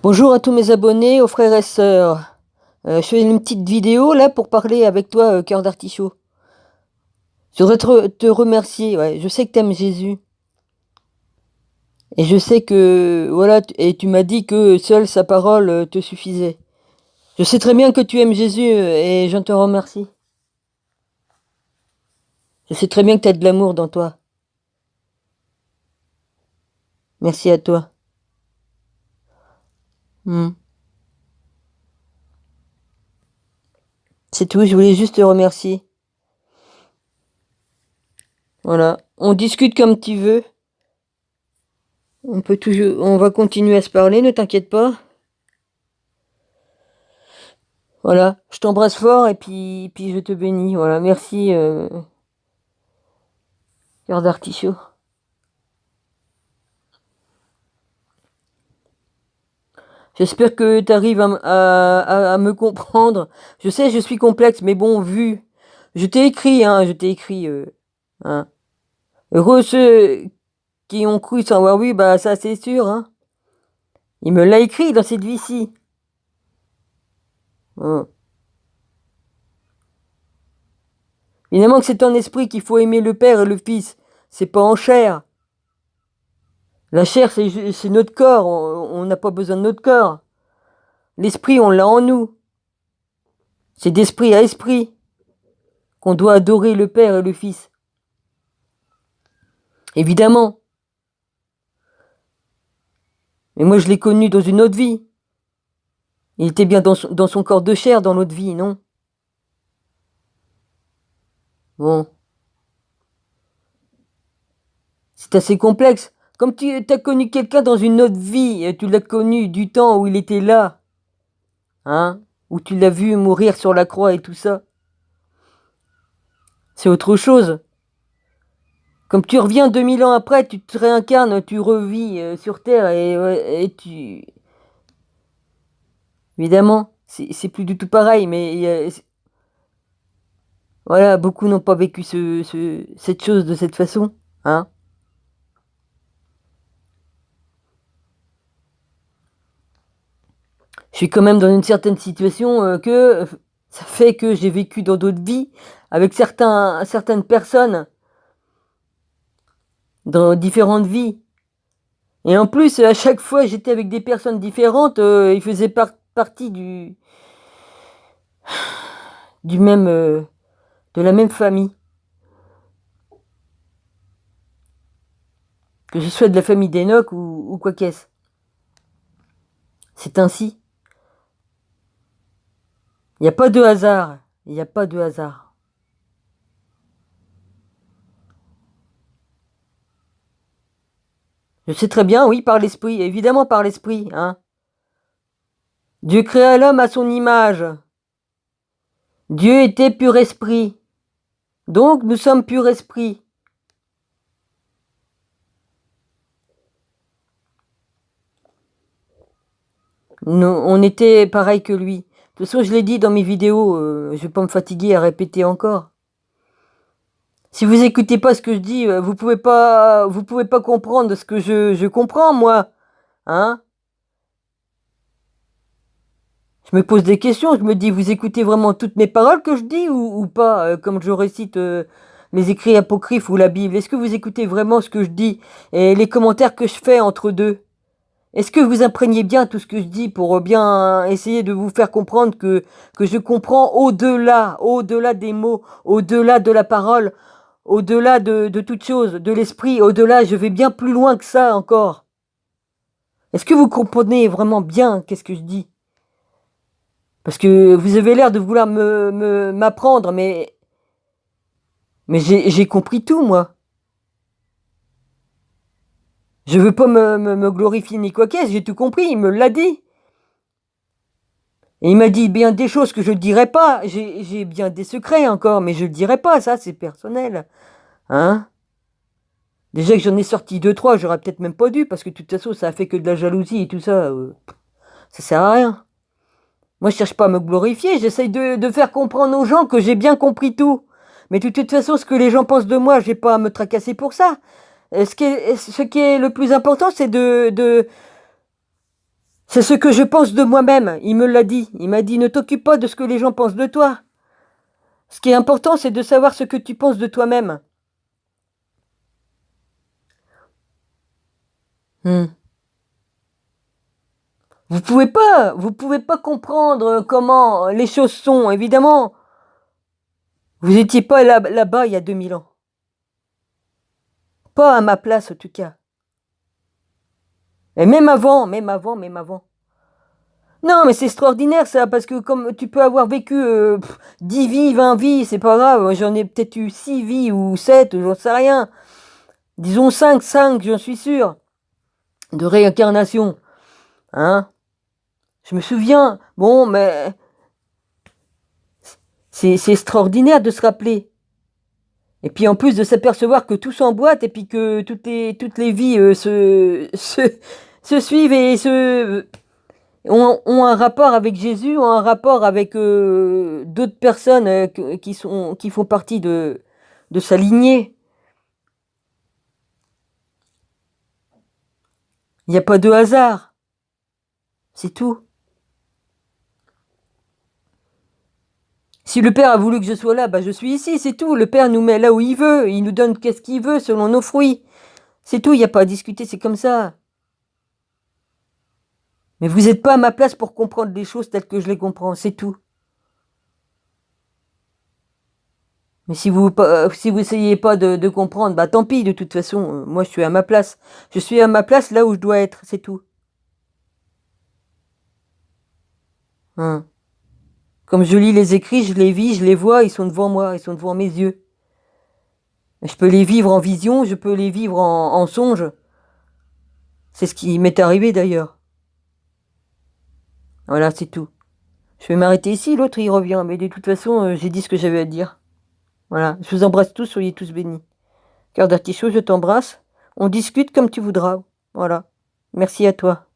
Bonjour à tous mes abonnés, aux frères et sœurs. Je fais une petite vidéo là pour parler avec toi, cœur d'artichaut. Je voudrais te remercier, ouais. Je sais que tu aimes Jésus et je sais que voilà et tu m'as dit que seule sa parole, te suffisait. Je sais très bien que tu aimes Jésus, et je te remercie. Je sais très bien que tu as de l'amour dans toi. Merci à toi. Mmh. C'est tout, je voulais juste te remercier. Voilà. On discute comme tu veux. On va continuer à se parler, ne t'inquiète pas. Voilà, je t'embrasse fort et puis je te bénis. Voilà, merci, cœur d'artichaut. J'espère que tu arrives à me comprendre. Je sais, je suis complexe, mais bon, vu. Je t'ai écrit, hein, je t'ai écrit. Hein. Heureux ceux qui ont cru sans avoir vu, bah ça c'est sûr. Hein. Il me l'a écrit dans cette vie-ci. Hein. Évidemment que c'est en esprit qu'il faut aimer le Père et le Fils. C'est pas en chair. La chair, c'est notre corps. On n'a pas besoin de notre corps. L'esprit, on l'a en nous. C'est d'esprit à esprit qu'on doit adorer le Père et le Fils. Évidemment. Mais moi, je l'ai connu dans une autre vie. Il était bien dans son corps de chair dans l'autre vie, non? Bon. C'est assez complexe. Comme tu as connu quelqu'un dans une autre vie, tu l'as connu du temps où il était là. Hein? Où tu l'as vu mourir sur la croix et tout ça. C'est autre chose. Comme tu reviens 2000 ans après, tu te réincarnes, tu revis sur Terre et tu... Évidemment, c'est plus du tout pareil, mais voilà, beaucoup n'ont pas vécu cette chose de cette façon. Hein. Je suis quand même dans une certaine situation que ça fait que j'ai vécu dans d'autres vies avec certaines personnes dans différentes vies. Et en plus, à chaque fois, j'étais avec des personnes différentes. Ils faisaient partie du même, de la même famille. Que je sois de la famille d'Enoch ou quoi qu'est-ce. C'est ainsi. Il n'y a pas de hasard. Il n'y a pas de hasard. Je sais très bien, oui, par l'esprit, évidemment par l'esprit. Hein. Dieu créa l'homme à son image. Dieu était pur esprit. Donc nous sommes pur esprit. On était pareil que lui. De toute façon, je l'ai dit dans mes vidéos, je ne vais pas me fatiguer à répéter encore. Si vous écoutez pas ce que je dis, vous pouvez pas comprendre ce que je comprends, moi. Hein? Je me pose des questions, je me dis, vous écoutez vraiment toutes mes paroles que je dis ou pas, comme je récite mes écrits apocryphes ou la Bible. Est-ce que vous écoutez vraiment ce que je dis et les commentaires que je fais entre deux? Est-ce que vous imprégnez bien tout ce que je dis pour bien essayer de vous faire comprendre que je comprends au-delà des mots, au-delà de la parole, au-delà de toute chose, de l'esprit, au-delà, je vais bien plus loin que ça encore. Est-ce que vous comprenez vraiment bien qu'est-ce que je dis? Parce que vous avez l'air de vouloir m'apprendre, mais j'ai compris tout, moi. Je veux pas me glorifier ni quoi qu'est-ce, j'ai tout compris, il me l'a dit. Et il m'a dit bien des choses que je ne dirais pas. J'ai bien des secrets encore, mais je ne dirai pas, ça c'est personnel. Hein? Déjà que j'en ai sorti deux, trois, j'aurais peut-être même pas dû, parce que de toute façon, ça a fait que de la jalousie et tout ça. Ça sert à rien. Moi, je cherche pas à me glorifier, j'essaye de faire comprendre aux gens que j'ai bien compris tout. Mais de toute façon, ce que les gens pensent de moi, j'ai pas à me tracasser pour ça. Ce qui est le plus important, C'est ce que je pense de moi-même. Il me l'a dit. Il m'a dit, ne t'occupe pas de ce que les gens pensent de toi. Ce qui est important, c'est de savoir ce que tu penses de toi-même. Vous pouvez pas comprendre comment les choses sont, évidemment. Vous étiez pas là-bas il y a 2000 ans. Pas à ma place, en tout cas. Et même avant, même avant, même avant. Non, mais c'est extraordinaire ça, parce que comme tu peux avoir vécu 10 vies, 20 vies, c'est pas grave. J'en ai peut-être eu 6 vies ou 7, j'en sais rien. Disons 5, j'en suis sûr, de réincarnation. Hein? Je me souviens. Bon, mais c'est extraordinaire de se rappeler. Et puis en plus de s'apercevoir que tout s'emboîte et puis que toutes les vies se suivent et ont un rapport avec Jésus, ont un rapport avec d'autres personnes qui font partie de sa lignée. Il n'y a pas de hasard. C'est tout. Si le Père a voulu que je sois là, bah je suis ici, c'est tout. Le Père nous met là où il veut. Il nous donne qu'est-ce qu'il veut selon nos fruits. C'est tout, il n'y a pas à discuter, c'est comme ça. Mais vous n'êtes pas à ma place pour comprendre les choses telles que je les comprends, c'est tout. Mais si vous essayez pas de comprendre, bah tant pis, de toute façon, moi je suis à ma place. Je suis à ma place là où je dois être, c'est tout. Hein. Comme je lis les écrits, je les vis, je les vois, ils sont devant moi, ils sont devant mes yeux. Je peux les vivre en vision, je peux les vivre en songe. C'est ce qui m'est arrivé d'ailleurs. Voilà, c'est tout. Je vais m'arrêter ici, l'autre il revient, mais de toute façon, j'ai dit ce que j'avais à dire. Voilà, je vous embrasse tous, soyez tous bénis. Cœur d'artichaut, je t'embrasse. On discute comme tu voudras. Voilà. Merci à toi.